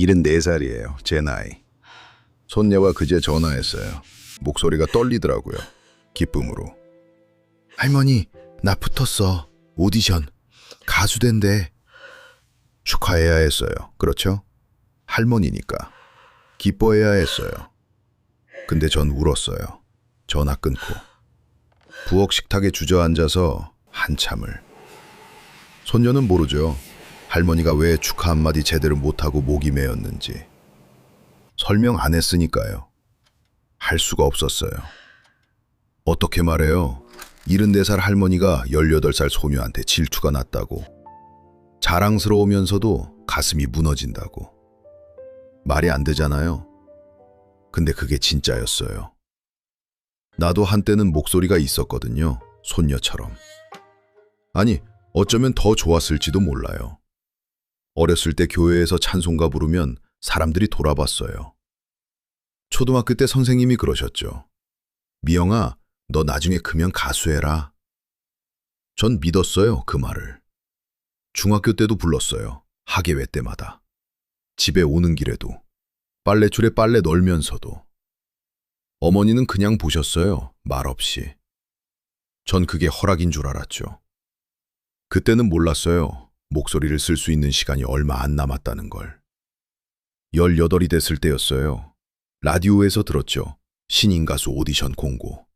74살이에요. 제 나이. 손녀가 그제 전화했어요. 목소리가 떨리더라고요. 기쁨으로. 할머니, 나 붙었어. 오디션. 가수 된대. 축하해야 했어요. 그렇죠? 할머니니까. 기뻐해야 했어요. 근데 전 울었어요. 전화 끊고. 부엌 식탁에 주저앉아서 한참을. 손녀는 모르죠. 할머니가 왜 축하 한마디 제대로 못하고 목이 메었는지. 설명 안 했으니까요. 할 수가 없었어요. 어떻게 말해요? 74살 할머니가 18살 소녀한테 질투가 났다고. 자랑스러우면서도 가슴이 무너진다고. 말이 안 되잖아요. 근데 그게 진짜였어요. 나도 한때는 목소리가 있었거든요. 손녀처럼. 아니, 어쩌면 더 좋았을지도 몰라요. 어렸을 때 교회에서 찬송가 부르면 사람들이 돌아봤어요. 초등학교 때 선생님이 그러셨죠. 미영아, 너 나중에 크면 가수해라. 전 믿었어요, 그 말을. 중학교 때도 불렀어요. 학예회 때마다. 집에 오는 길에도. 빨래줄에 빨래 널면서도. 어머니는 그냥 보셨어요, 말없이. 전 그게 허락인 줄 알았죠. 그때는 몰랐어요. 목소리를 쓸 수 있는 시간이 얼마 안 남았다는 걸. 18이 됐을 때였어요. 라디오에서 들었죠. 신인 가수 오디션 공고.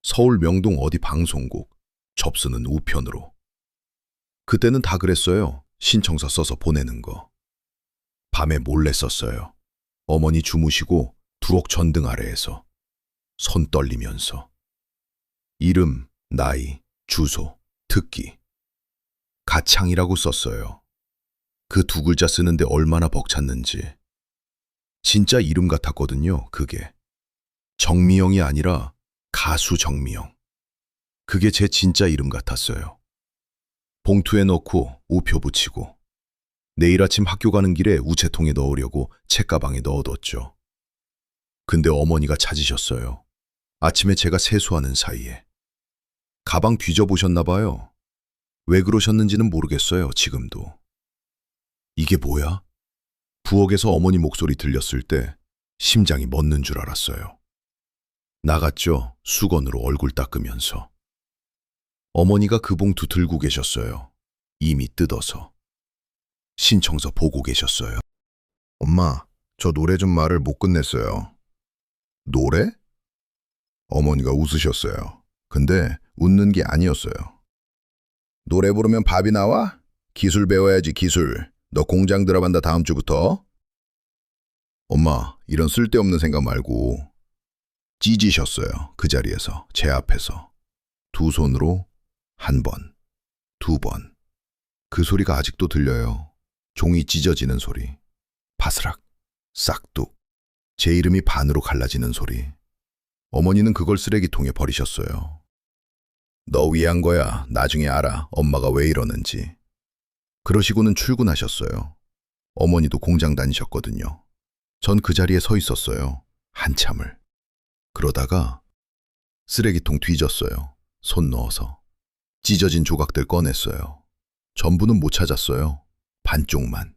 서울 명동 어디 방송국. 접수는 우편으로. 그때는 다 그랬어요. 신청서 써서 보내는 거. 밤에 몰래 썼어요. 어머니 주무시고 두록 전등 아래에서. 손 떨리면서. 이름, 나이, 주소, 특기. 가창이라고 썼어요. 그 두 글자 쓰는데 얼마나 벅찼는지. 진짜 이름 같았거든요, 그게. 정미영이 아니라 가수 정미영. 그게 제 진짜 이름 같았어요. 봉투에 넣고 우표 붙이고 내일 아침 학교 가는 길에 우체통에 넣으려고 책가방에 넣어뒀죠. 근데 어머니가 찾으셨어요. 아침에 제가 세수하는 사이에. 가방 뒤져보셨나 봐요. 왜 그러셨는지는 모르겠어요, 지금도. 이게 뭐야? 부엌에서 어머니 목소리 들렸을 때 심장이 멎는 줄 알았어요. 나갔죠, 수건으로 얼굴 닦으면서. 어머니가 그 봉투 들고 계셨어요. 이미 뜯어서. 신청서 보고 계셨어요. 엄마, 저 노래 좀 말을 못 끝냈어요. 노래? 어머니가 웃으셨어요. 근데 웃는 게 아니었어요. 노래 부르면 밥이 나와? 기술 배워야지, 기술. 너 공장 들어간다, 다음 주부터. 엄마, 이런 쓸데없는 생각 말고. 찢으셨어요. 그 자리에서, 제 앞에서. 두 손으로 한 번, 두 번. 그 소리가 아직도 들려요. 종이 찢어지는 소리. 바스락, 싹둑. 제 이름이 반으로 갈라지는 소리. 어머니는 그걸 쓰레기통에 버리셨어요. 너 위한 거야. 나중에 알아. 엄마가 왜 이러는지. 그러시고는 출근하셨어요. 어머니도 공장 다니셨거든요. 전 그 자리에 서 있었어요. 한참을. 그러다가 쓰레기통 뒤졌어요. 손 넣어서. 찢어진 조각들 꺼냈어요. 전부는 못 찾았어요. 반쪽만.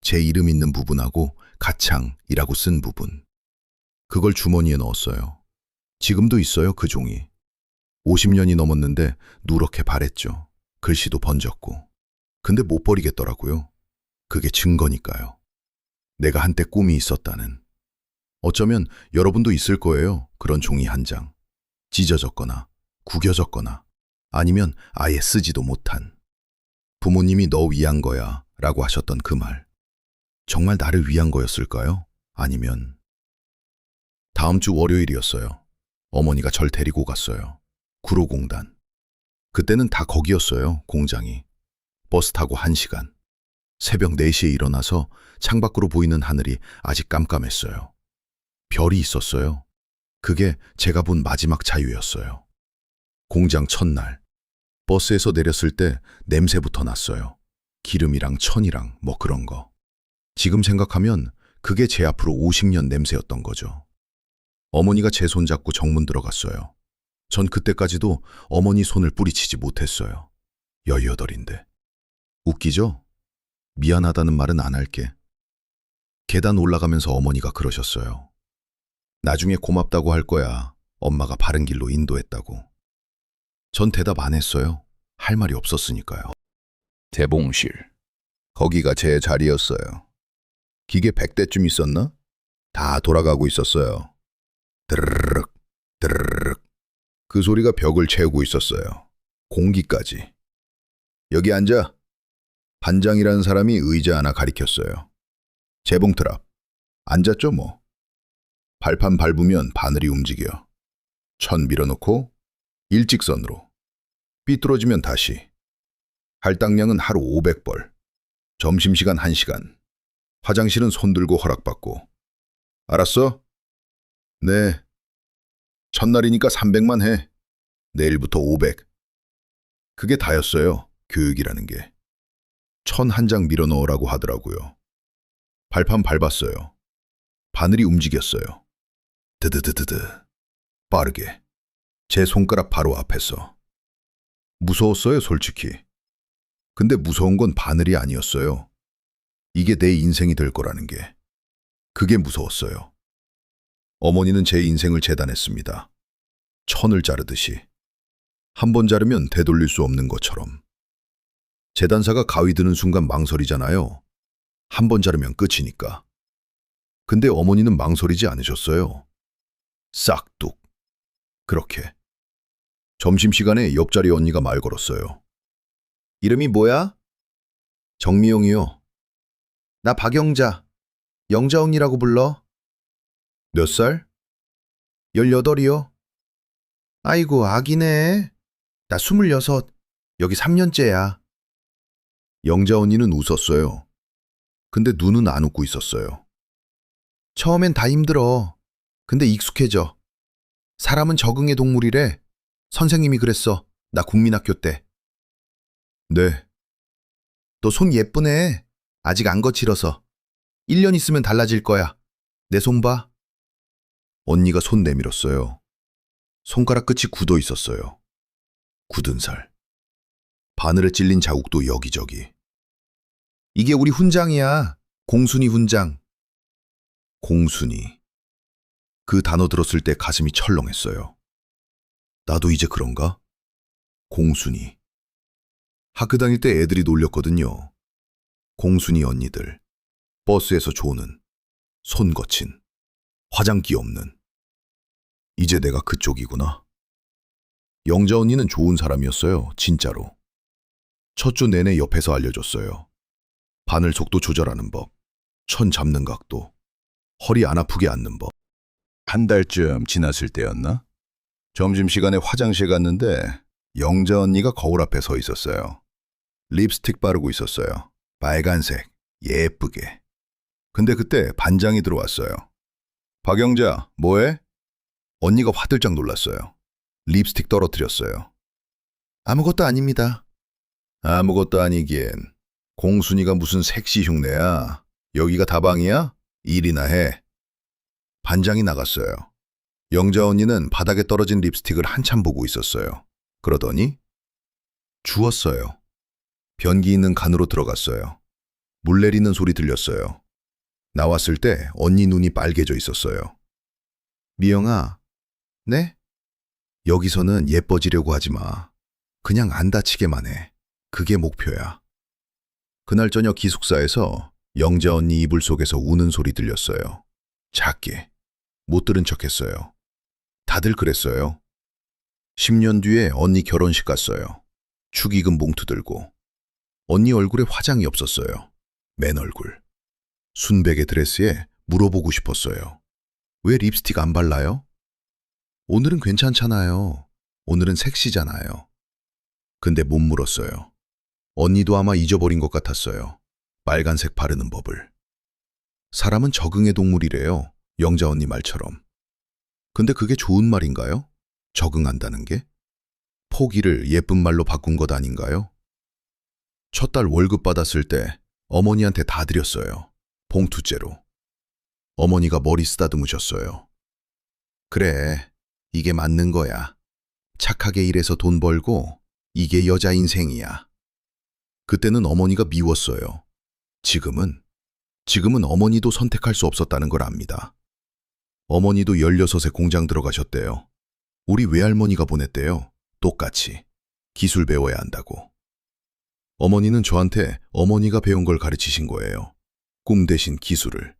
제 이름 있는 부분하고 가창이라고 쓴 부분. 그걸 주머니에 넣었어요. 지금도 있어요, 그 종이. 50년이 넘었는데 누렇게 바랬죠. 글씨도 번졌고. 근데 못 버리겠더라고요. 그게 증거니까요. 내가 한때 꿈이 있었다는. 어쩌면 여러분도 있을 거예요. 그런 종이 한 장. 찢어졌거나 구겨졌거나 아니면 아예 쓰지도 못한. 부모님이 너 위한 거야 라고 하셨던 그 말. 정말 나를 위한 거였을까요? 아니면 다음 주 월요일이었어요. 어머니가 절 데리고 갔어요. 구로공단. 그때는 다 거기였어요, 공장이. 버스 타고 1시간. 새벽 4시에 일어나서 창밖으로 보이는 하늘이 아직 깜깜했어요. 별이 있었어요. 그게 제가 본 마지막 자유였어요. 공장 첫날. 버스에서 내렸을 때 냄새부터 났어요. 기름이랑 천이랑 뭐 그런 거. 지금 생각하면 그게 제 앞으로 50년 냄새였던 거죠. 어머니가 제 손 잡고 정문 들어갔어요. 전 그때까지도 어머니 손을 뿌리치지 못했어요. 18인데. 웃기죠? 미안하다는 말은 안 할게. 계단 올라가면서 어머니가 그러셨어요. 나중에 고맙다고 할 거야. 엄마가 바른 길로 인도했다고. 전 대답 안 했어요. 할 말이 없었으니까요. 대봉실. 거기가 제 자리였어요. 기계 100대쯤 있었나? 다 돌아가고 있었어요. 드르륵, 드르륵. 그 소리가 벽을 채우고 있었어요. 공기까지. 여기 앉아. 반장이라는 사람이 의자 하나 가리켰어요. 재봉트랍. 앉았죠 뭐. 발판 밟으면 바늘이 움직여. 천 밀어놓고 일직선으로. 삐뚤어지면 다시. 할당량은 하루 500벌. 점심시간 1시간. 화장실은 손 들고 허락받고. 알았어? 네. 첫날이니까 300만 해. 내일부터 500. 그게 다였어요. 교육이라는 게. 천 한 장 밀어 넣으라고 하더라고요. 발판 밟았어요. 바늘이 움직였어요. 드드드드드. 빠르게. 제 손가락 바로 앞에서. 무서웠어요, 솔직히. 근데 무서운 건 바늘이 아니었어요. 이게 내 인생이 될 거라는 게. 그게 무서웠어요. 어머니는 제 인생을 재단했습니다. 천을 자르듯이. 한 번 자르면 되돌릴 수 없는 것처럼. 재단사가 가위 드는 순간 망설이잖아요. 한 번 자르면 끝이니까. 근데 어머니는 망설이지 않으셨어요. 싹둑. 그렇게. 점심시간에 옆자리 언니가 말 걸었어요. 이름이 뭐야? 정미영이요. 나 박영자. 영자 언니라고 불러. 몇 살? 18이요. 아이고, 아기네. 나 26. 여기 3년째야. 영자 언니는 웃었어요. 근데 눈은 안 웃고 있었어요. 처음엔 다 힘들어. 근데 익숙해져. 사람은 적응의 동물이래. 선생님이 그랬어. 나 국민학교 때. 네. 너 손 예쁘네. 아직 안 거칠어서. 1년 있으면 달라질 거야. 내 손 봐. 언니가 손 내밀었어요. 손가락 끝이 굳어 있었어요. 굳은 살. 바늘에 찔린 자국도 여기저기. 이게 우리 훈장이야. 공순이 훈장. 공순이. 그 단어 들었을 때 가슴이 철렁했어요. 나도 이제 그런가? 공순이. 학교 다닐 때 애들이 놀렸거든요. 공순이 언니들. 버스에서 조는. 손 거친. 화장기 없는. 이제 내가 그쪽이구나. 영자 언니는 좋은 사람이었어요. 진짜로. 첫 주 내내 옆에서 알려줬어요. 바늘 속도 조절하는 법. 천 잡는 각도. 허리 안 아프게 앉는 법. 한 달쯤 지났을 때였나? 점심시간에 화장실 갔는데 영자 언니가 거울 앞에 서 있었어요. 립스틱 바르고 있었어요. 빨간색. 예쁘게. 근데 그때 반장이 들어왔어요. 박영자, 뭐해? 언니가 화들짝 놀랐어요. 립스틱 떨어뜨렸어요. 아무것도 아닙니다. 아무것도 아니기엔. 공순이가 무슨 섹시 흉내야. 여기가 다방이야? 일이나 해. 반장이 나갔어요. 영자 언니는 바닥에 떨어진 립스틱을 한참 보고 있었어요. 그러더니 주웠어요. 변기 있는 간으로 들어갔어요. 물 내리는 소리 들렸어요. 나왔을 때 언니 눈이 빨개져 있었어요. 미영아, 네? 여기서는 예뻐지려고 하지 마. 그냥 안 다치게만 해. 그게 목표야. 그날 저녁 기숙사에서 영자 언니 이불 속에서 우는 소리 들렸어요. 작게. 못 들은 척했어요. 다들 그랬어요. 10년 뒤에 언니 결혼식 갔어요. 축의금 봉투 들고. 언니 얼굴에 화장이 없었어요. 맨 얼굴. 순백의 드레스에 물어보고 싶었어요. 왜 립스틱 안 발라요? 오늘은 괜찮잖아요. 오늘은 섹시잖아요. 근데 못 물었어요. 언니도 아마 잊어버린 것 같았어요. 빨간색 바르는 법을. 사람은 적응의 동물이래요. 영자 언니 말처럼. 근데 그게 좋은 말인가요? 적응한다는 게? 포기를 예쁜 말로 바꾼 것 아닌가요? 첫 달 월급 받았을 때 어머니한테 다 드렸어요. 봉투째로. 어머니가 머리 쓰다듬으셨어요. 그래, 이게 맞는 거야. 착하게 일해서 돈 벌고 이게 여자 인생이야. 그때는 어머니가 미웠어요. 지금은 지금은 어머니도 선택할 수 없었다는 걸 압니다. 어머니도 16에 공장 들어가셨대요. 우리 외할머니가 보냈대요. 똑같이. 기술 배워야 한다고. 어머니는 저한테 어머니가 배운 걸 가르치신 거예요. 꿈 대신 기술을,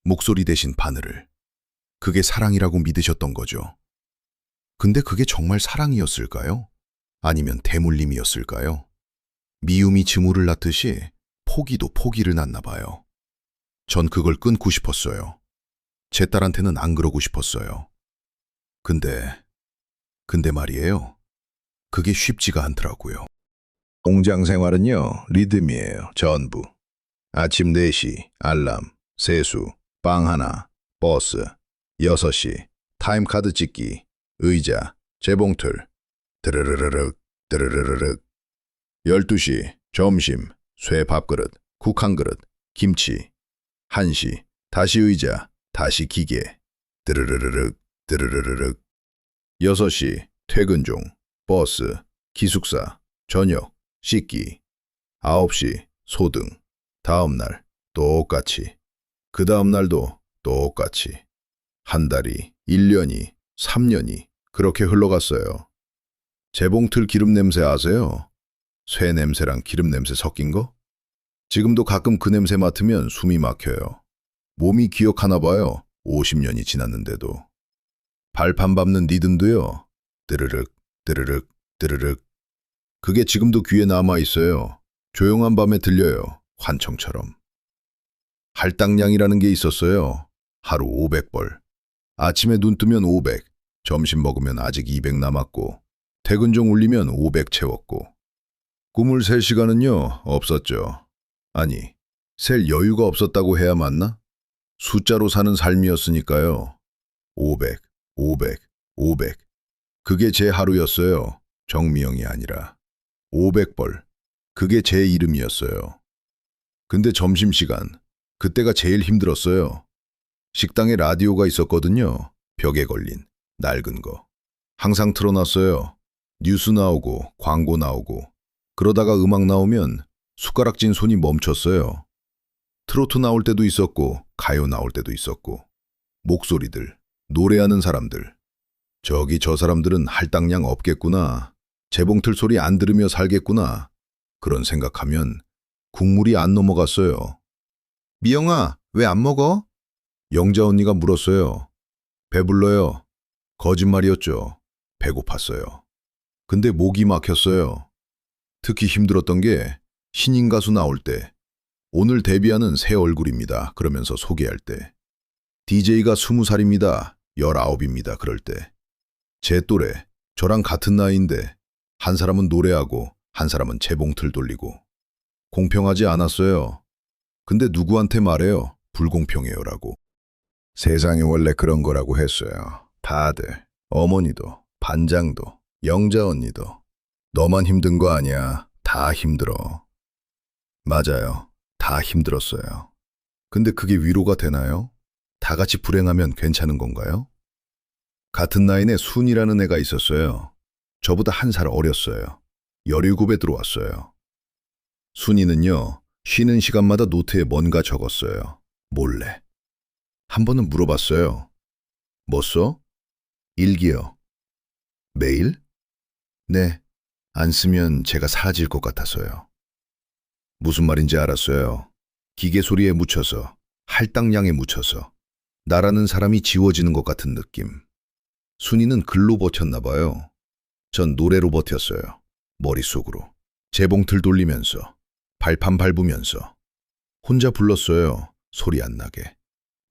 목소리 대신 바늘을. 그게 사랑이라고 믿으셨던 거죠. 근데 그게 정말 사랑이었을까요? 아니면 대물림이었을까요? 미움이 즈무를 낳듯이 포기도 포기를 낳나 봐요. 전 그걸 끊고 싶었어요. 제 딸한테는 안 그러고 싶었어요. 근데 말이에요. 그게 쉽지가 않더라고요. 공장 생활은요, 리듬이에요, 전부. 아침 4시, 알람, 세수, 빵 하나, 버스, 6시, 타임카드 찍기, 의자, 재봉틀, 드르르르륵, 드르르르륵. 12시, 점심, 쇠 밥그릇, 국 한 그릇, 김치. 1시, 다시 의자, 다시 기계, 드르르르륵, 드르르르륵. 6시, 퇴근 중, 버스, 기숙사, 저녁, 씻기. 9시, 소등. 다음날, 똑같이. 그 다음날도 똑같이. 한 달이, 1년이, 3년이 그렇게 흘러갔어요. 재봉틀 기름 냄새 아세요? 쇠 냄새랑 기름 냄새 섞인 거? 지금도 가끔 그 냄새 맡으면 숨이 막혀요. 몸이 기억하나 봐요. 50년이 지났는데도. 발판 밟는 리듬도요. 드르륵, 드르륵, 드르륵. 그게 지금도 귀에 남아 있어요. 조용한 밤에 들려요. 환청처럼. 할당량이라는 게 있었어요. 하루 500벌. 아침에 눈 뜨면 500, 점심 먹으면 아직 200 남았고, 퇴근 중 울리면 500 채웠고. 꿈을 셀 시간은요, 없었죠. 아니, 셀 여유가 없었다고 해야 맞나? 숫자로 사는 삶이었으니까요. 500, 500, 500. 그게 제 하루였어요. 정미영이 아니라. 500벌. 그게 제 이름이었어요. 근데 점심시간, 그때가 제일 힘들었어요. 식당에 라디오가 있었거든요. 벽에 걸린, 낡은 거. 항상 틀어놨어요. 뉴스 나오고, 광고 나오고. 그러다가 음악 나오면 숟가락진 손이 멈췄어요. 트로트 나올 때도 있었고, 가요 나올 때도 있었고. 목소리들, 노래하는 사람들. 저기 저 사람들은 할당량 없겠구나. 재봉틀 소리 안 들으며 살겠구나. 그런 생각하면 국물이 안 넘어갔어요. 미영아, 왜 안 먹어? 영자 언니가 물었어요. 배불러요. 거짓말이었죠. 배고팠어요. 근데 목이 막혔어요. 특히 힘들었던 게 신인 가수 나올 때 오늘 데뷔하는 새 얼굴입니다. 그러면서 소개할 때 DJ가 20살입니다. 19입니다. 그럴 때 제 또래, 저랑 같은 나이인데 한 사람은 노래하고 한 사람은 재봉틀 돌리고 공평하지 않았어요. 근데 누구한테 말해요? 불공평해요라고. 세상이 원래 그런 거라고 했어요. 다들, 어머니도, 반장도, 영자 언니도. 너만 힘든 거 아니야. 다 힘들어. 맞아요. 다 힘들었어요. 근데 그게 위로가 되나요? 다 같이 불행하면 괜찮은 건가요? 같은 나이에 순이라는 애가 있었어요. 저보다 한 살 어렸어요. 17에 들어왔어요. 순이는요, 쉬는 시간마다 노트에 뭔가 적었어요. 몰래. 한 번은 물어봤어요. 뭐 써? 일기요. 매일? 네. 안 쓰면 제가 사라질 것 같아서요. 무슨 말인지 알았어요. 기계 소리에 묻혀서, 할당량에 묻혀서, 나라는 사람이 지워지는 것 같은 느낌. 순이는 글로 버텼나 봐요. 전 노래로 버텼어요. 머릿속으로. 재봉틀 돌리면서, 발판 밟으면서. 혼자 불렀어요. 소리 안 나게.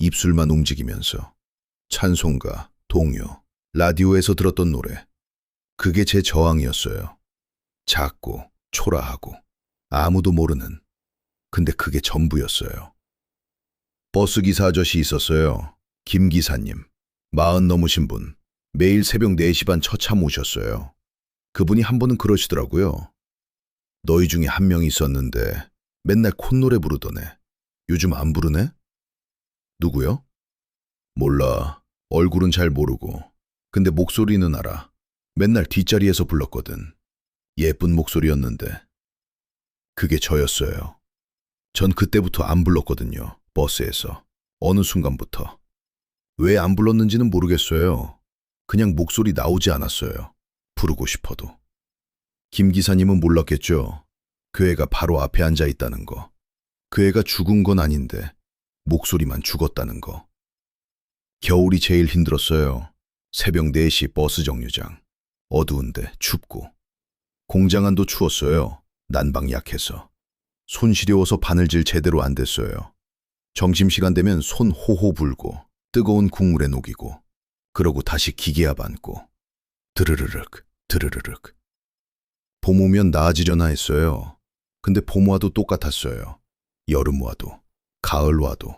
입술만 움직이면서. 찬송가, 동요, 라디오에서 들었던 노래. 그게 제 저항이었어요. 작고, 초라하고, 아무도 모르는. 근데 그게 전부였어요. 버스기사 아저씨 있었어요. 김 기사님. 40 넘으신 분. 매일 새벽 4시 반 처참 오셨어요. 그분이 한 번은 그러시더라고요. 너희 중에 한 명이 있었는데 맨날 콧노래 부르던 애. 요즘 안 부르네? 누구요? 몰라. 얼굴은 잘 모르고. 근데 목소리는 알아. 맨날 뒷자리에서 불렀거든. 예쁜 목소리였는데. 그게 저였어요. 전 그때부터 안 불렀거든요. 버스에서 어느 순간부터 왜 안 불렀는지는 모르겠어요. 그냥 목소리 나오지 않았어요. 부르고 싶어도. 김 기사님은 몰랐겠죠. 그 애가 바로 앞에 앉아 있다는 거. 그 애가 죽은 건 아닌데 목소리만 죽었다는 거. 겨울이 제일 힘들었어요. 새벽 4시 버스 정류장. 어두운데 춥고. 공장 안도 추웠어요. 난방 약해서. 손 시려워서 바늘질 제대로 안 됐어요. 점심시간 되면 손 호호 불고 뜨거운 국물에 녹이고 그러고 다시 기계압 안고 드르르륵 드르르륵. 봄 오면 나아지려나 했어요. 근데 봄 와도 똑같았어요. 여름 와도 가을 와도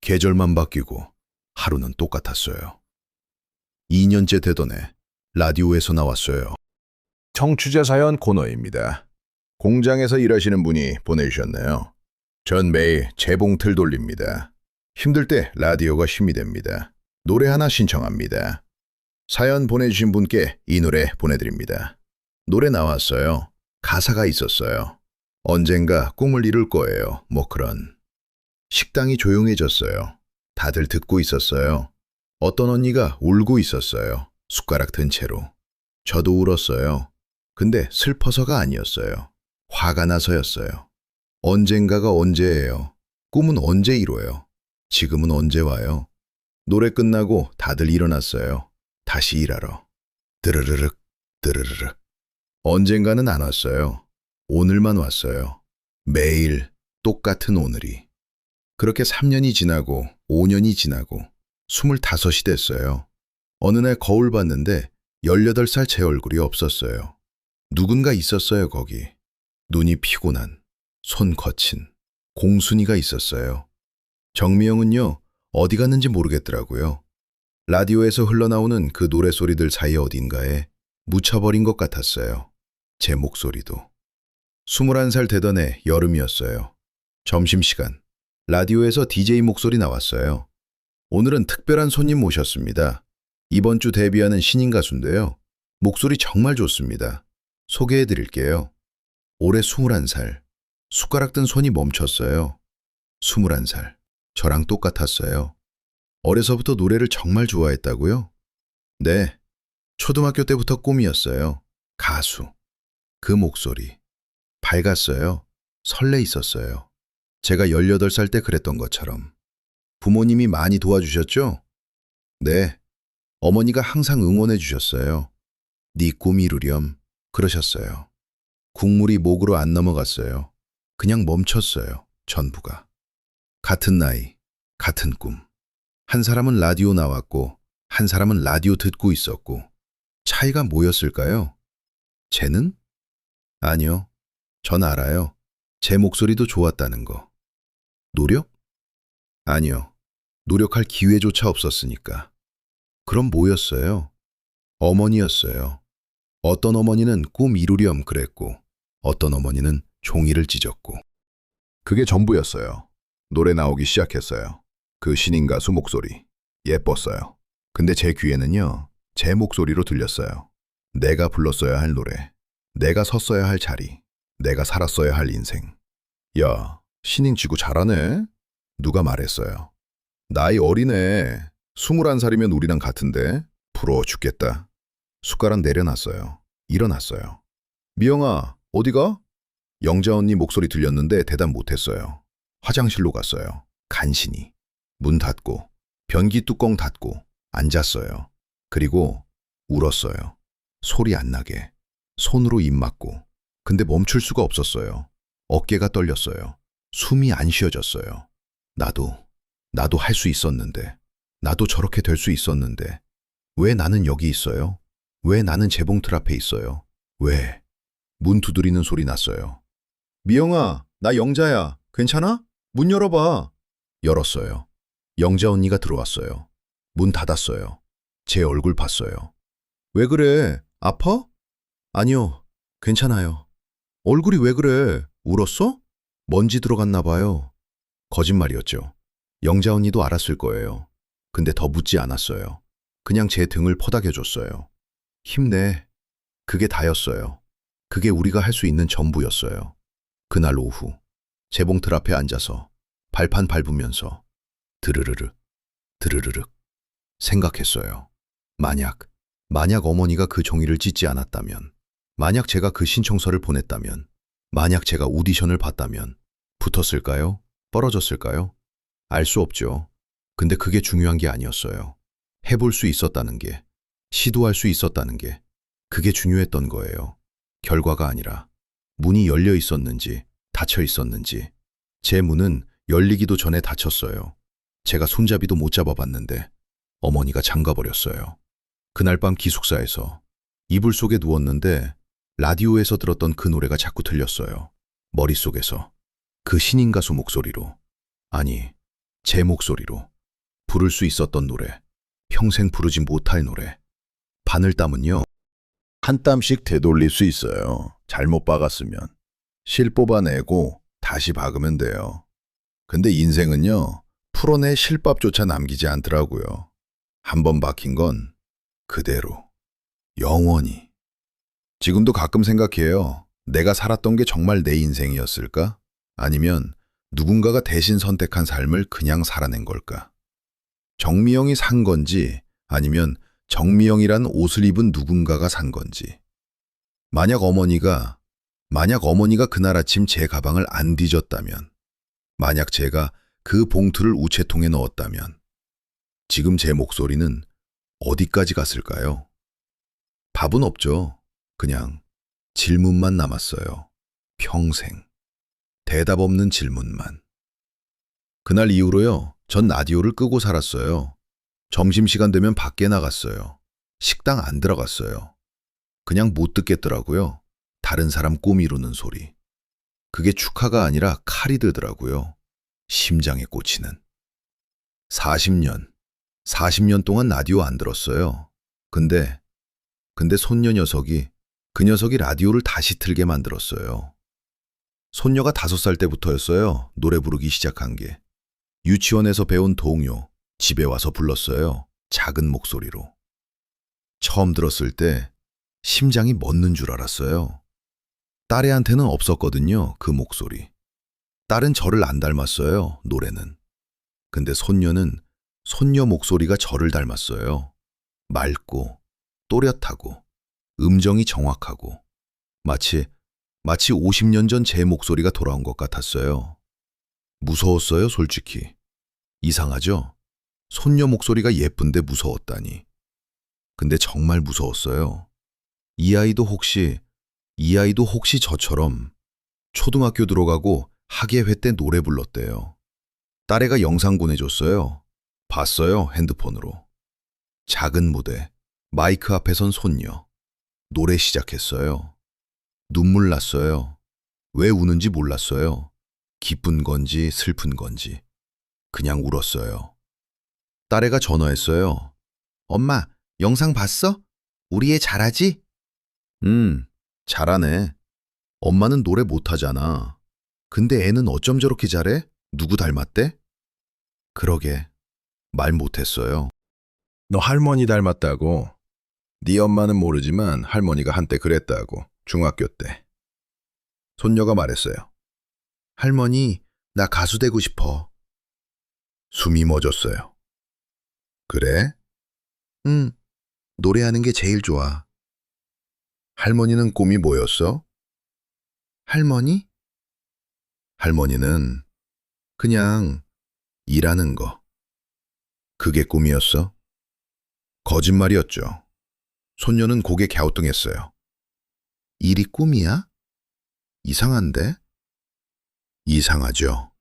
계절만 바뀌고 하루는 똑같았어요. 2년째 되던 애 라디오에서 나왔어요. 청취자 사연 코너입니다. 공장에서 일하시는 분이 보내주셨네요. 전 매일 재봉틀 돌립니다. 힘들 때 라디오가 힘이 됩니다. 노래 하나 신청합니다. 사연 보내주신 분께 이 노래 보내드립니다. 노래 나왔어요. 가사가 있었어요. 언젠가 꿈을 이룰 거예요. 뭐 그런. 식당이 조용해졌어요. 다들 듣고 있었어요. 어떤 언니가 울고 있었어요. 숟가락 든 채로. 저도 울었어요. 근데 슬퍼서가 아니었어요. 화가 나서였어요. 언젠가가 언제예요? 꿈은 언제 이뤄요? 지금은 언제 와요? 노래 끝나고 다들 일어났어요. 다시 일하러. 드르르륵, 드르르륵. 언젠가는 안 왔어요. 오늘만 왔어요. 매일 똑같은 오늘이. 그렇게 3년이 지나고 5년이 지나고 25이 됐어요. 어느 날 거울 봤는데 18살 제 얼굴이 없었어요. 누군가 있었어요, 거기. 눈이 피곤한, 손 거친, 공순이가 있었어요. 정미영은요, 어디 갔는지 모르겠더라고요. 라디오에서 흘러나오는 그 노래소리들 사이 어딘가에 묻혀버린 것 같았어요. 제 목소리도. 21살 되던 해 여름이었어요. 점심시간. 라디오에서 DJ 목소리 나왔어요. 오늘은 특별한 손님 모셨습니다. 이번 주 데뷔하는 신인 가수인데요. 목소리 정말 좋습니다. 소개해 드릴게요. 올해 21살. 숟가락 든 손이 멈췄어요. 21살. 저랑 똑같았어요. 어려서부터 노래를 정말 좋아했다고요? 네. 초등학교 때부터 꿈이었어요. 가수. 그 목소리. 밝았어요. 설레 있었어요. 제가 18살 때 그랬던 것처럼. 부모님이 많이 도와주셨죠? 네. 어머니가 항상 응원해 주셨어요. 네 꿈 이루렴. 그러셨어요. 국물이 목으로 안 넘어갔어요. 그냥 멈췄어요. 전부가. 같은 나이, 같은 꿈. 한 사람은 라디오 나왔고 한 사람은 라디오 듣고 있었고 차이가 뭐였을까요? 쟤는? 아니요. 전 알아요. 제 목소리도 좋았다는 거. 노력? 아니요. 노력할 기회조차 없었으니까. 그럼 뭐였어요? 어머니였어요. 어떤 어머니는 꿈 이루렴 그랬고 어떤 어머니는 종이를 찢었고. 그게 전부였어요. 노래 나오기 시작했어요. 그 신인 가수 목소리. 예뻤어요. 근데 제 귀에는요. 제 목소리로 들렸어요. 내가 불렀어야 할 노래. 내가 섰어야 할 자리. 내가 살았어야 할 인생. 야, 신인 치고 잘하네? 누가 말했어요. 나이 어리네. 21살이면 우리랑 같은데? 부러워 죽겠다. 숟가락 내려놨어요. 일어났어요. 미영아, 어디가? 영자 언니 목소리 들렸는데 대답 못했어요. 화장실로 갔어요. 간신히. 문 닫고, 변기 뚜껑 닫고, 앉았어요. 그리고 울었어요. 소리 안 나게. 손으로 입 막고. 근데 멈출 수가 없었어요. 어깨가 떨렸어요. 숨이 안 쉬어졌어요. 나도 할 수 있었는데. 나도 저렇게 될 수 있었는데. 왜 나는 여기 있어요? 왜 나는 재봉틀 앞에 있어요? 왜? 문 두드리는 소리 났어요. 미영아, 나 영자야. 괜찮아? 문 열어봐. 열었어요. 영자 언니가 들어왔어요. 문 닫았어요. 제 얼굴 봤어요. 왜 그래? 아파? 아니요. 괜찮아요. 얼굴이 왜 그래? 울었어? 먼지 들어갔나 봐요. 거짓말이었죠. 영자 언니도 알았을 거예요. 근데 더 묻지 않았어요. 그냥 제 등을 퍼닥여줬어요. 힘내. 그게 다였어요. 그게 우리가 할 수 있는 전부였어요. 그날 오후 재봉틀 앞에 앉아서 발판 밟으면서 드르르르, 드르르르 생각했어요. 만약 어머니가 그 종이를 찢지 않았다면, 만약 제가 그 신청서를 보냈다면, 만약 제가 오디션을 봤다면 붙었을까요? 떨어졌을까요? 알 수 없죠. 근데 그게 중요한 게 아니었어요. 해볼 수 있었다는 게, 시도할 수 있었다는 게, 그게 중요했던 거예요. 결과가 아니라 문이 열려 있었는지 닫혀 있었는지. 제 문은 열리기도 전에 닫혔어요. 제가 손잡이도 못 잡아봤는데 어머니가 잠가버렸어요. 그날 밤 기숙사에서 이불 속에 누웠는데 라디오에서 들었던 그 노래가 자꾸 들렸어요. 머릿속에서 그 신인 가수 목소리로, 아니, 제 목소리로 부를 수 있었던 노래, 평생 부르지 못할 노래. 바늘땀은요, 한 땀씩 되돌릴 수 있어요. 잘못 박았으면 실 뽑아내고 다시 박으면 돼요. 근데 인생은요, 풀어내 실밥조차 남기지 않더라고요. 한 번 박힌 건 그대로, 영원히. 지금도 가끔 생각해요. 내가 살았던 게 정말 내 인생이었을까? 아니면 누군가가 대신 선택한 삶을 그냥 살아낸 걸까? 정미영이 산 건지, 아니면 정미영이란 옷을 입은 누군가가 산 건지. 만약 어머니가 그날 아침 제 가방을 안 뒤졌다면, 만약 제가 그 봉투를 우체통에 넣었다면, 지금 제 목소리는 어디까지 갔을까요? 답은 없죠. 그냥 질문만 남았어요. 평생. 대답 없는 질문만. 그날 이후로요, 전 라디오를 끄고 살았어요. 점심시간 되면 밖에 나갔어요. 식당 안 들어갔어요. 그냥 못 듣겠더라고요. 다른 사람 꿈 이루는 소리. 그게 축하가 아니라 칼이 들더라고요. 심장에 꽂히는. 40년 동안 라디오 안 들었어요. 근데 손녀 녀석이, 그 녀석이 라디오를 다시 틀게 만들었어요. 손녀가 5살 때부터였어요. 노래 부르기 시작한 게. 유치원에서 배운 동요, 집에 와서 불렀어요. 작은 목소리로. 처음 들었을 때 심장이 멎는 줄 알았어요. 딸애한테는 없었거든요, 그 목소리. 딸은 저를 안 닮았어요, 노래는. 근데 손녀는 손녀 목소리가 저를 닮았어요. 맑고, 또렷하고, 음정이 정확하고, 마치 50년 전 제 목소리가 돌아온 것 같았어요. 무서웠어요, 솔직히. 이상하죠? 손녀 목소리가 예쁜데 무서웠다니. 근데 정말 무서웠어요. 이 아이도 혹시 저처럼 초등학교 들어가고 학예회 때 노래 불렀대요. 딸애가 영상 보내줬어요. 봤어요, 핸드폰으로. 작은 무대, 마이크 앞에 선 손녀. 노래 시작했어요. 눈물 났어요. 왜 우는지 몰랐어요. 기쁜 건지 슬픈 건지. 그냥 울었어요. 딸애가 전화했어요. 엄마, 영상 봤어? 우리 애 잘하지? 잘하네. 엄마는 노래 못하잖아. 근데 애는 어쩜 저렇게 잘해? 누구 닮았대? 그러게, 말 못했어요. 너 할머니 닮았다고. 네 엄마는 모르지만 할머니가 한때 그랬다고. 중학교 때. 손녀가 말했어요. 할머니, 나 가수 되고 싶어. 숨이 멎었어요. 그래? 응, 노래하는 게 제일 좋아. 할머니는 꿈이 뭐였어? 할머니? 할머니는 그냥 일하는 거. 그게 꿈이었어? 거짓말이었죠. 손녀는 고개 갸우뚱했어요. 일이 꿈이야? 이상한데? 이상하죠.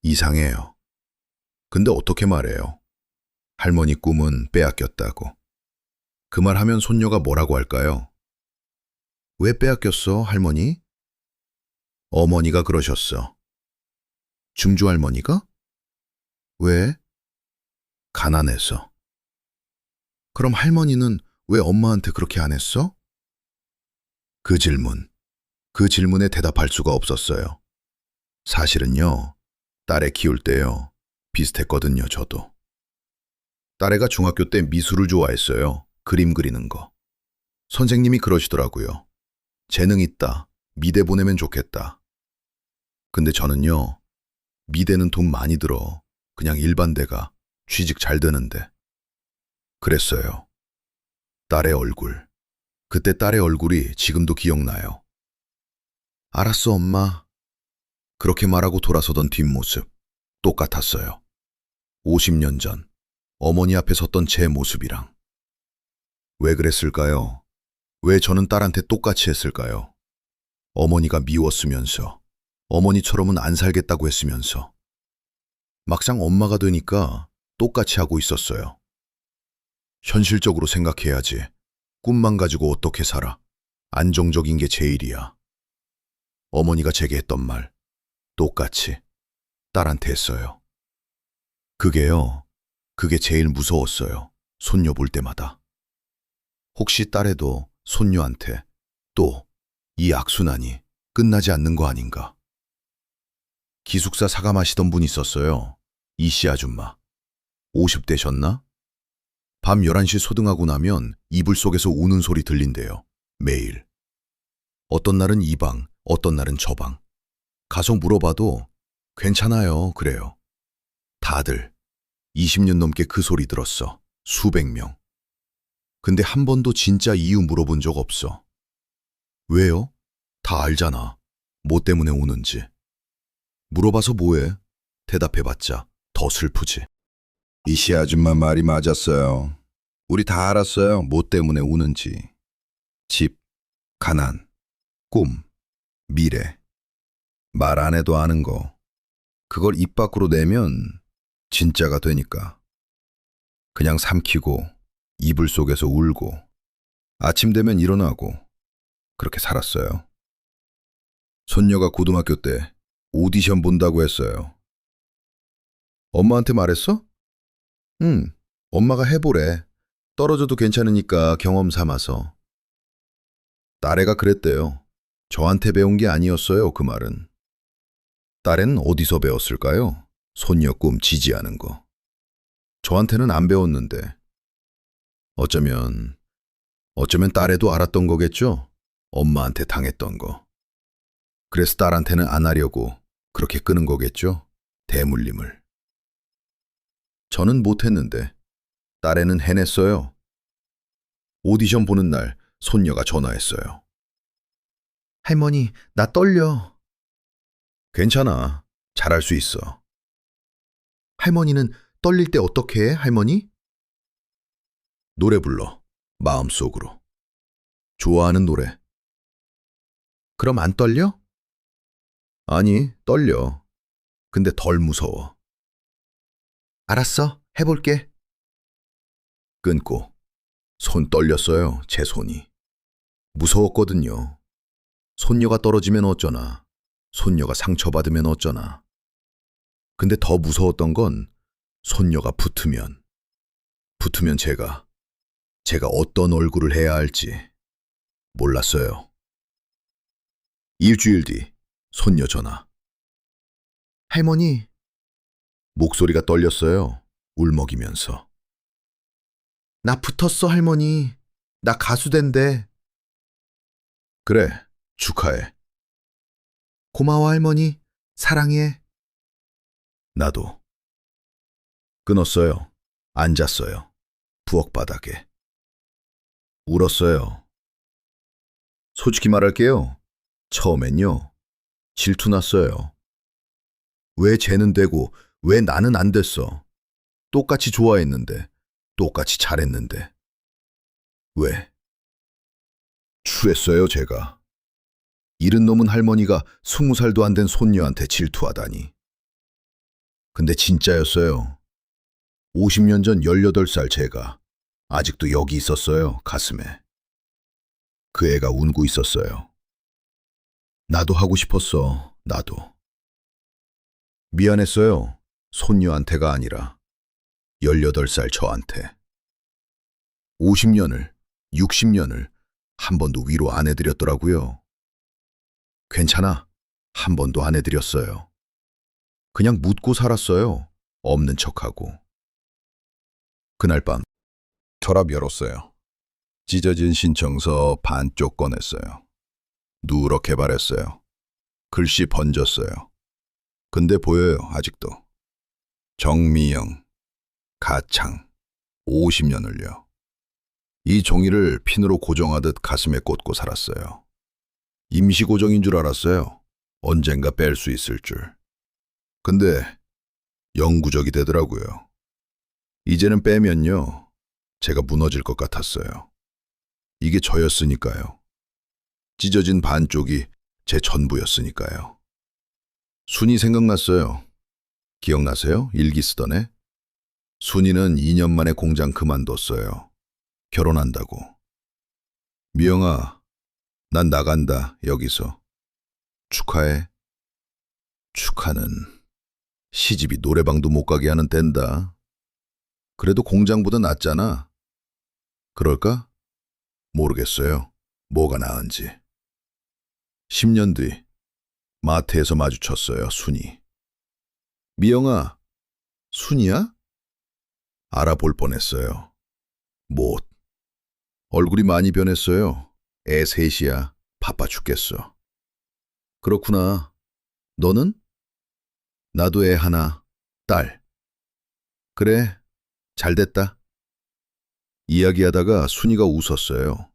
이상해요. 근데 어떻게 말해요? 할머니 꿈은 빼앗겼다고. 그 말 하면 손녀가 뭐라고 할까요? 왜 빼앗겼어, 할머니? 어머니가 그러셨어. 중주 할머니가? 왜? 가난해서. 그럼 할머니는 왜 엄마한테 그렇게 안 했어? 그 질문에 대답할 수가 없었어요. 사실은요, 딸애 키울 때요, 비슷했거든요, 저도. 딸애가 중학교 때 미술을 좋아했어요. 그림 그리는 거. 선생님이 그러시더라고요. 재능 있다. 미대 보내면 좋겠다. 근데 저는요, 미대는 돈 많이 들어. 그냥 일반대가 취직 잘 되는데. 그랬어요. 딸의 얼굴. 그때 딸의 얼굴이 지금도 기억나요. 알았어, 엄마. 그렇게 말하고 돌아서던 뒷모습. 똑같았어요. 50년 전 어머니 앞에 섰던 제 모습이랑. 왜 그랬을까요? 왜 저는 딸한테 똑같이 했을까요? 어머니가 미웠으면서, 어머니처럼은 안 살겠다고 했으면서. 막상 엄마가 되니까 똑같이 하고 있었어요. 현실적으로 생각해야지. 꿈만 가지고 어떻게 살아? 안정적인 게 제일이야. 어머니가 제게 했던 말, 똑같이 딸한테 했어요. 그게 제일 무서웠어요. 손녀 볼 때마다. 혹시 딸애도 손녀한테 또 이 악순환이 끝나지 않는 거 아닌가? 기숙사 사과 마시던 분 있었어요. 이씨 아줌마. 50대셨나? 밤 11시 소등하고 나면 이불 속에서 우는 소리 들린대요. 매일. 어떤 날은 이 방, 어떤 날은 저 방. 가서 물어봐도 괜찮아요, 그래요. 다들 20년 넘게 그 소리 들었어. 수백 명. 근데 한 번도 진짜 이유 물어본 적 없어. 왜요? 다 알잖아. 뭐 때문에 우는지. 물어봐서 뭐해? 대답해봤자 더 슬프지. 이씨 아줌마 말이 맞았어요. 우리 다 알았어요. 뭐 때문에 우는지. 집, 가난, 꿈, 미래. 말 안 해도 아는 거. 그걸 입 밖으로 내면 진짜가 되니까. 그냥 삼키고 이불 속에서 울고 아침 되면 일어나고 그렇게 살았어요. 손녀가 고등학교 때 오디션 본다고 했어요. 엄마한테 말했어? 응, 엄마가 해보래. 떨어져도 괜찮으니까 경험 삼아서. 딸애가 그랬대요. 저한테 배운 게 아니었어요, 그 말은. 딸애는 어디서 배웠을까요? 손녀 꿈 지지하는 거. 저한테는 안 배웠는데. 어쩌면 딸애도 알았던 거겠죠? 엄마한테 당했던 거. 그래서 딸한테는 안 하려고 그렇게 끄는 거겠죠? 대물림을. 저는 못했는데 딸애는 해냈어요. 오디션 보는 날 손녀가 전화했어요. 할머니, 나 떨려. 괜찮아. 잘할 수 있어. 할머니는 떨릴 때 어떻게 해, 할머니? 노래 불러, 마음속으로. 좋아하는 노래. 그럼 안 떨려? 아니, 떨려. 근데 덜 무서워. 알았어, 해볼게. 끊고. 손 떨렸어요, 제 손이. 무서웠거든요. 손녀가 떨어지면 어쩌나. 손녀가 상처받으면 어쩌나. 근데 더 무서웠던 건 손녀가 붙으면 제가 어떤 얼굴을 해야 할지 몰랐어요. 일주일 뒤 손녀 전화. 할머니. 목소리가 떨렸어요. 울먹이면서. 나 붙었어, 할머니. 나 가수 된대. 그래, 축하해. 고마워, 할머니. 사랑해. 나도. 끊었어요. 앉았어요. 부엌바닥에. 울었어요. 솔직히 말할게요. 처음엔요. 질투났어요. 왜 쟤는 되고 왜 나는 안 됐어? 똑같이 좋아했는데, 똑같이 잘했는데. 왜? 추했어요, 제가. 일은 넘은 할머니가 20살도 안 된 손녀한테 질투하다니. 근데 진짜였어요. 50년 전 18살 제가 아직도 여기 있었어요, 가슴에. 그 애가 운고 있었어요. 나도 하고 싶었어, 나도. 미안했어요, 손녀한테가 아니라 18살 저한테. 50년을, 60년을 한 번도 위로 안 해드렸더라고요. 괜찮아, 한 번도 안 해드렸어요. 그냥 묻고 살았어요, 없는 척하고. 그날 밤 서랍 열었어요. 찢어진 신청서 반쪽 꺼냈어요. 누렇게 바랬어요. 글씨 번졌어요. 근데 보여요, 아직도. 정미영, 가창, 50년을요. 이 종이를 핀으로 고정하듯 가슴에 꽂고 살았어요. 임시 고정인 줄 알았어요. 언젠가 뺄 수 있을 줄. 근데 영구적이 되더라고요. 이제는 빼면요, 제가 무너질 것 같았어요. 이게 저였으니까요. 찢어진 반쪽이 제 전부였으니까요. 순이 생각났어요. 기억나세요? 일기 쓰던 애? 순이는 2년 만에 공장 그만뒀어요. 결혼한다고. 미영아, 난 나간다, 여기서. 축하해. 축하는 시집이 노래방도 못 가게 하는 땐다. 그래도 공장보다 낫잖아. 그럴까? 모르겠어요. 뭐가 나은지. 10년 뒤 마트에서 마주쳤어요, 순이. 미영아, 순이야? 알아볼 뻔했어요. 못. 얼굴이 많이 변했어요. 애 셋이야. 바빠 죽겠어. 그렇구나. 너는? 나도 애 하나, 딸. 그래, 잘 됐다. 이야기하다가 순이가 웃었어요.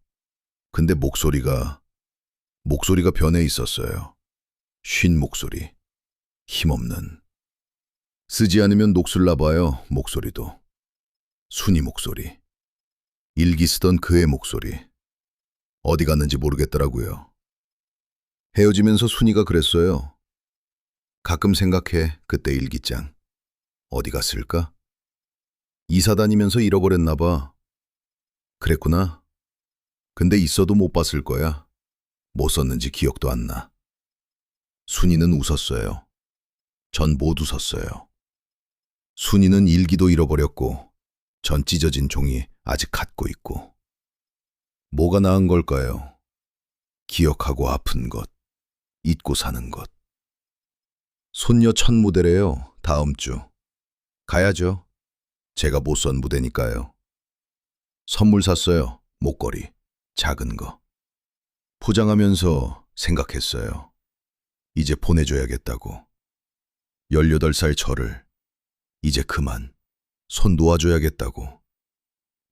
근데 목소리가 변해 있었어요. 쉰 목소리. 힘없는. 쓰지 않으면 녹슬나 봐요, 목소리도. 순이 목소리. 일기 쓰던 그의 목소리. 어디 갔는지 모르겠더라고요. 헤어지면서 순이가 그랬어요. 가끔 생각해, 그때 일기장. 어디 갔을까? 이사 다니면서 잃어버렸나 봐. 그랬구나. 근데 있어도 못 봤을 거야. 뭐 썼는지 기억도 안 나. 순이는 웃었어요. 전 못 웃었어요. 순이는 일기도 잃어버렸고 전 찢어진 종이 아직 갖고 있고. 뭐가 나은 걸까요? 기억하고 아픈 것, 잊고 사는 것. 손녀 첫 무대래요, 다음 주. 가야죠. 제가 못 선 무대니까요. 선물 샀어요, 목걸이, 작은 거. 포장하면서 생각했어요. 이제 보내줘야겠다고. 18살 저를 이제 그만 손 놓아줘야겠다고.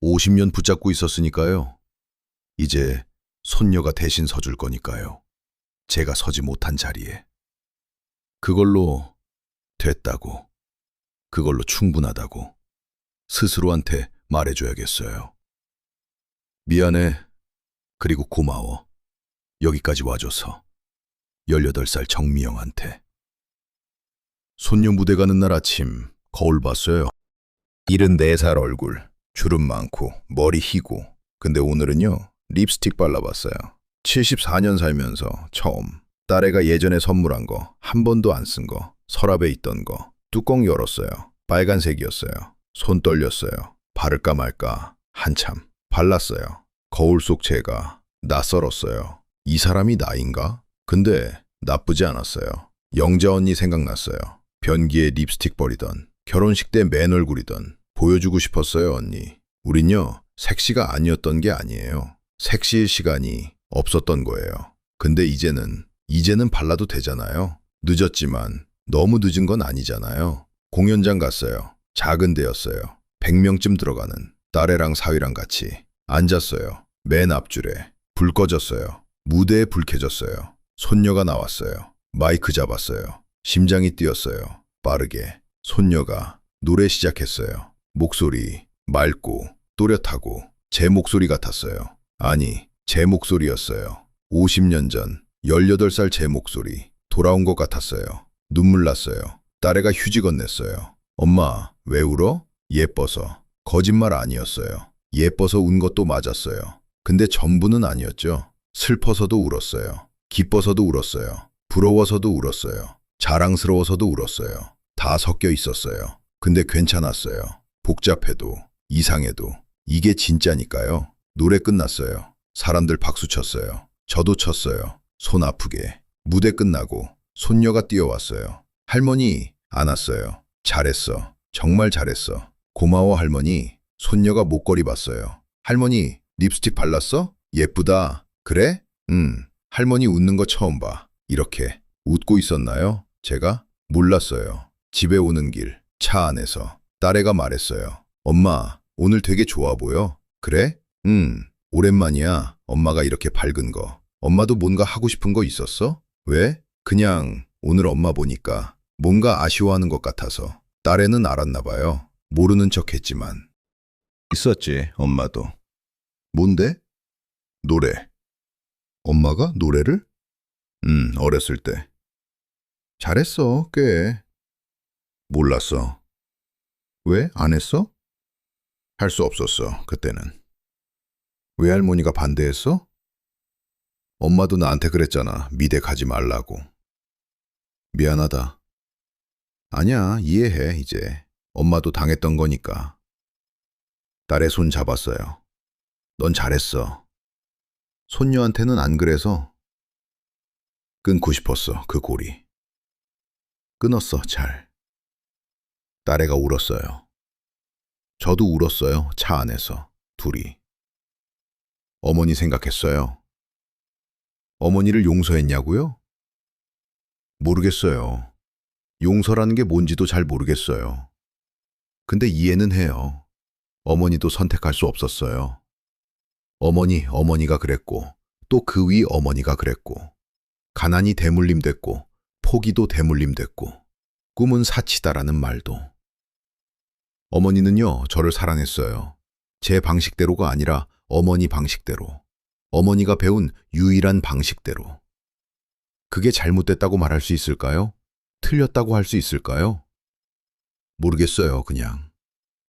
50년 붙잡고 있었으니까요. 이제 손녀가 대신 서줄 거니까요. 제가 서지 못한 자리에. 그걸로 됐다고. 그걸로 충분하다고. 스스로한테 말해줘야겠어요. 미안해. 그리고 고마워. 여기까지 와줘서. 18살 정미영한테. 손녀 무대 가는 날 아침 거울 봤어요. 74살 얼굴, 주름 많고 머리 희고. 근데 오늘은요, 립스틱 발라봤어요. 74년 살면서 처음. 딸애가 예전에 선물한 거, 한 번도 안 쓴 거, 서랍에 있던 거. 뚜껑 열었어요. 빨간색이었어요. 손 떨렸어요. 바를까 말까 한참. 발랐어요. 거울 속 제가 낯설었어요. 이 사람이 나인가? 근데 나쁘지 않았어요. 영자 언니 생각났어요. 변기에 립스틱 버리던, 결혼식 때 맨 얼굴이던. 보여주고 싶었어요, 언니. 우린요, 섹시가 아니었던 게 아니에요. 섹시일 시간이 없었던 거예요. 근데 이제는 발라도 되잖아요. 늦었지만 너무 늦은 건 아니잖아요. 공연장 갔어요. 작은 데였어요. 100명쯤 들어가는. 딸애랑 사위랑 같이 앉았어요. 맨 앞줄에. 불 꺼졌어요. 무대에 불 켜졌어요. 손녀가 나왔어요. 마이크 잡았어요. 심장이 뛰었어요. 빠르게. 손녀가 노래 시작했어요. 목소리 맑고 또렷하고 제 목소리 같았어요. 아니, 제 목소리였어요. 50년 전 18살 제 목소리. 돌아온 것 같았어요. 눈물 났어요. 딸애가 휴지 건넸어요. 엄마, 왜 울어? 예뻐서. 거짓말 아니었어요. 예뻐서 운 것도 맞았어요. 근데 전부는 아니었죠. 슬퍼서도 울었어요. 기뻐서도 울었어요. 부러워서도 울었어요. 자랑스러워서도 울었어요. 다 섞여 있었어요. 근데 괜찮았어요. 복잡해도, 이상해도. 이게 진짜니까요. 노래 끝났어요. 사람들 박수 쳤어요. 저도 쳤어요. 손 아프게. 무대 끝나고 손녀가 뛰어왔어요. 할머니, 안았어요. 잘했어. 정말 잘했어. 고마워, 할머니. 손녀가 목걸이 봤어요. 할머니, 립스틱 발랐어? 예쁘다. 그래? 할머니 웃는 거 처음 봐. 이렇게 웃고 있었나요? 제가? 몰랐어요. 집에 오는 길, 차 안에서 딸애가 말했어요. 엄마, 오늘 되게 좋아 보여. 그래? 오랜만이야. 엄마가 이렇게 밝은 거. 엄마도 뭔가 하고 싶은 거 있었어? 왜? 그냥 오늘 엄마 보니까 뭔가 아쉬워하는 것 같아서. 딸애는 알았나 봐요. 모르는 척 했지만. 있었지, 엄마도. 뭔데? 노래. 엄마가 노래를? 어렸을 때. 잘했어, 꽤. 몰랐어. 왜? 안 했어? 할 수 없었어, 그때는. 외할머니가 반대했어? 엄마도 나한테 그랬잖아, 미대 가지 말라고. 미안하다. 아니야, 이해해, 이제. 엄마도 당했던 거니까. 딸의 손 잡았어요. 넌 잘했어. 손녀한테는 안 그래서 끊고 싶었어, 그 고리. 끊었어, 잘. 딸애가 울었어요. 저도 울었어요, 차 안에서, 둘이. 어머니 생각했어요. 어머니를 용서했냐고요? 모르겠어요. 용서라는 게 뭔지도 잘 모르겠어요. 근데 이해는 해요. 어머니도 선택할 수 없었어요. 어머니가 그랬고, 또 그 위 어머니가 그랬고, 가난이 대물림 됐고, 포기도 대물림 됐고, 꿈은 사치다라는 말도. 어머니는요, 저를 사랑했어요. 제 방식대로가 아니라 어머니 방식대로. 어머니가 배운 유일한 방식대로. 그게 잘못됐다고 말할 수 있을까요? 틀렸다고 할 수 있을까요? 모르겠어요, 그냥.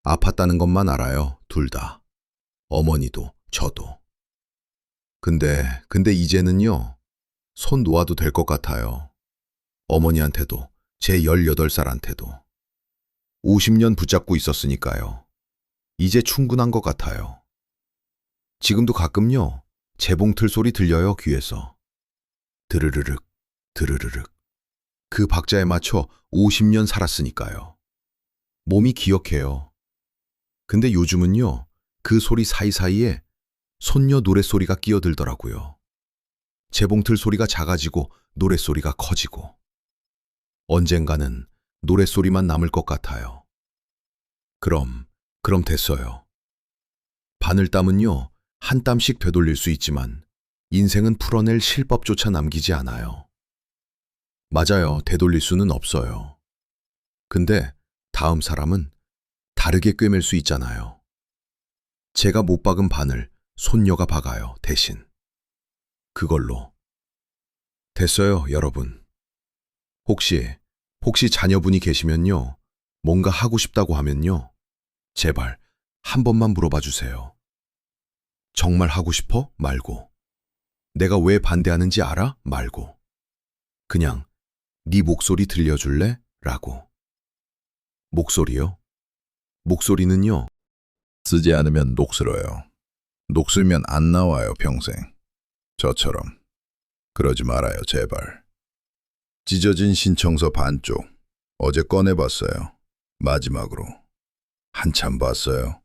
아팠다는 것만 알아요, 둘 다. 어머니도, 저도. 근데 이제는요, 손 놓아도 될 것 같아요. 어머니한테도, 제 18살한테도. 50년 붙잡고 있었으니까요. 이제 충분한 것 같아요. 지금도 가끔요, 재봉틀 소리 들려요, 귀에서. 드르르륵, 드르르륵. 그 박자에 맞춰 50년 살았으니까요. 몸이 기억해요. 근데 요즘은요, 그 소리 사이사이에 손녀 노랫소리가 끼어들더라고요. 재봉틀 소리가 작아지고 노랫소리가 커지고. 언젠가는 노랫소리만 남을 것 같아요. 그럼 됐어요. 바늘땀은요, 한 땀씩 되돌릴 수 있지만 인생은 풀어낼 실법조차 남기지 않아요. 맞아요, 되돌릴 수는 없어요. 근데 다음 사람은 다르게 꿰맬 수 있잖아요. 제가 못 박은 바늘 손녀가 박아요, 대신. 그걸로. 됐어요, 여러분. 혹시 자녀분이 계시면요, 뭔가 하고 싶다고 하면요, 제발 한 번만 물어봐 주세요. 정말 하고 싶어? 말고. 내가 왜 반대하는지 알아? 말고. 그냥 네 목소리 들려줄래? 라고. 목소리요? 목소리는요, 쓰지 않으면 녹슬어요. 녹슬면 안 나와요, 평생. 저처럼. 그러지 말아요, 제발. 찢어진 신청서 반쪽. 어제 꺼내봤어요. 마지막으로. 한참 봤어요.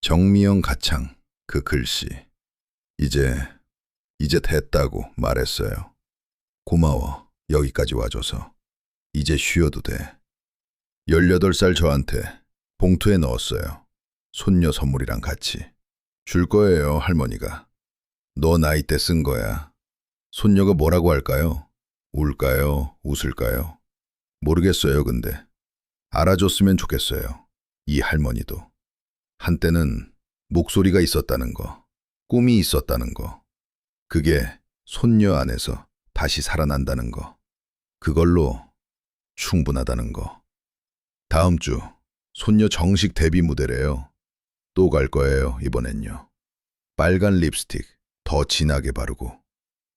정미영 가창, 그 글씨. 이제 됐다고 말했어요. 고마워, 여기까지 와줘서. 이제 쉬어도 돼. 18살 저한테 봉투에 넣었어요. 손녀 선물이랑 같이. 줄 거예요, 할머니가. 너 나이 때 쓴 거야. 손녀가 뭐라고 할까요? 울까요? 웃을까요? 모르겠어요, 근데. 알아줬으면 좋겠어요. 이 할머니도. 한때는 목소리가 있었다는 거, 꿈이 있었다는 거. 그게 손녀 안에서 다시 살아난다는 거. 그걸로 충분하다는 거. 다음 주 손녀 정식 데뷔 무대래요. 또 갈 거예요, 이번엔요. 빨간 립스틱 더 진하게 바르고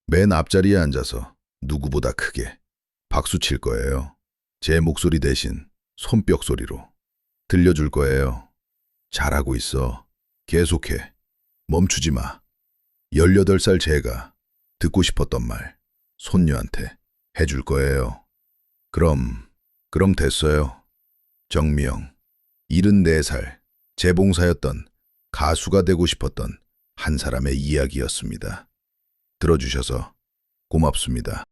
맨 앞자리에 앉아서 누구보다 크게 박수 칠 거예요. 제 목소리 대신 손뼉 소리로 들려줄 거예요. 잘하고 있어. 계속해. 멈추지 마. 18살 제가 듣고 싶었던 말 손녀한테 해줄 거예요. 그럼 됐어요. 정미영, 74살 재봉사였던 가수가 되고 싶었던 한 사람의 이야기였습니다. 들어주셔서 고맙습니다.